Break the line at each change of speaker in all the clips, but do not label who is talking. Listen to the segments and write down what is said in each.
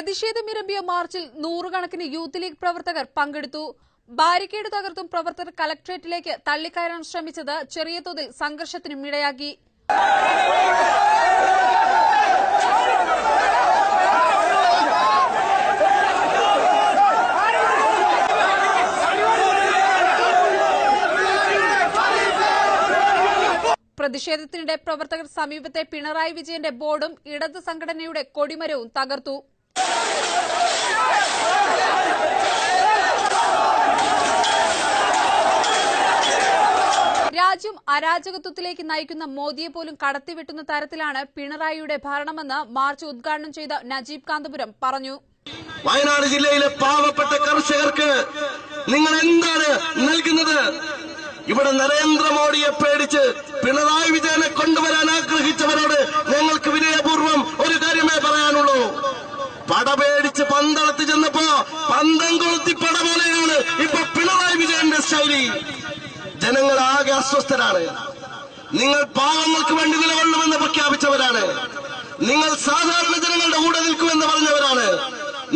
പ്രതിഷേധമിരമ്പിയ മാർച്ചിൽ നൂറുകണക്കിന് youth league പ്രവർത്തകർ പങ്കെടുത്തു. ബാരിക്കേഡ് തകർത്തും പ്രവർത്തകർ കലക്ടറേറ്റിലേക്ക് തള്ളിക്കയറാൻ ശ്രമിച്ചത് ചെറിയ തോതിൽ സംഘർഷത്തിനും ഇടയാക്കി. പ്രതിഷേധത്തിനിടെ പ്രവർത്തകർ സമീപത്തെ പിണറായി വിജയന്റെ ബോർഡും ഇടത് സംഘടനയുടെ കൊടിമരവും തകർത്തു. രാജ്യം അരാജകത്വത്തിലേക്ക് നയിക്കുന്ന മോദിയെ പോലും കടത്തിവെട്ടുന്ന തരത്തിലാണ് പിണറായിയുടെ ഭരണമെന്ന് മാർച്ച് ഉദ്ഘാടനം ചെയ്ത നജീബ് കാന്തപുരം പറഞ്ഞു.
വയനാട് ജില്ലയിലെ പാവപ്പെട്ട കർഷകർക്ക് നിങ്ങൾ എന്താണ് നൽകുന്നത്? ഇവിടെ നരേന്ദ്രമോദിയെ പേടിച്ച് പിണറായി വിജയനെ കൊണ്ടുവരാൻ ആഗ്രഹിച്ചവരോട് ഞങ്ങൾക്ക് വിനയപൂർവ്വം ഒരു കാര്യമേ പറയാനുള്ളൂ. പടപേടിച്ച് പന്തളത്ത് ചെന്നപ്പോ പന്തം കൊളുത്തി പട പോലെയാണ് ഇപ്പൊ പിണറായി വിജയന്റെ ശൈലി. ജനങ്ങൾ ആകെ അസ്വസ്ഥരാണ്. നിങ്ങൾ പാവങ്ങൾക്ക് വേണ്ടി നിലകൊള്ളുമെന്ന് പ്രഖ്യാപിച്ചവരാണ്. നിങ്ങൾ സാധാരണ ജനങ്ങളുടെ കൂടെ നിൽക്കുമെന്ന് പറഞ്ഞവരാണ്.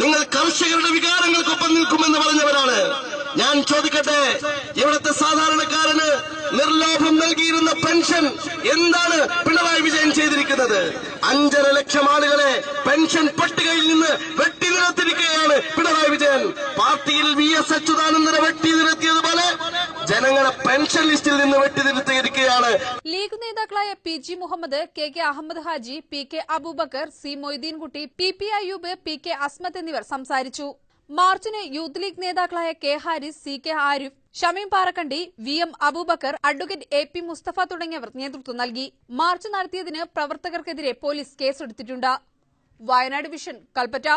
നിങ്ങൾ കർഷകരുടെ വികാരങ്ങൾക്കൊപ്പം നിൽക്കുമെന്ന് പറഞ്ഞവരാണ്. ഞാൻ ചോദിക്കട്ടെ, ഇവിടുത്തെ സാധാരണക്കാരന് നിർലോഭം നൽകിയിരുന്ന പെൻഷൻ എന്താണ് പിണറായി വിജയൻ ചെയ്തിരിക്കുന്നത്? 5.5 ലക്ഷം ആളുകളെ പെൻഷൻ പട്ടികയിൽ നിന്ന് വെട്ടിനിരത്തിരിക്കുകയാണ് പിണറായി വിജയൻ. പാർട്ടിയിൽ VS അച്യുതാനന്ദനെ വെട്ടിനിരത്തിയതുപോലെ ജനങ്ങളെ പെൻഷൻ ലിസ്റ്റിൽ നിന്ന് വെട്ടിനിരത്തിയിരിക്കുകയാണ്.
ലീഗ് നേതാക്കളായ PG Muhammad, KK Ahmed Haji, PK Abubakar, C Moideenkutty, PP Ayyub, PK Asmath എന്നിവർ സംസാരിച്ചു. മാർച്ചിന് യൂത്ത് ലീഗ് നേതാക്കളായ K Haris, CK Arif, Shameem Parakkandi, VM Abubakar, advocate AP Musthafa തുടങ്ങിയവർ നേതൃത്വം നൽകി. മാർച്ച് നടത്തിയതിന് പ്രവർത്തകർക്കെതിരെ പോലീസ് കേസെടുത്തിട്ടുണ്ട്. വയനാട് വിഷൻ, കൽപ്പറ്റ.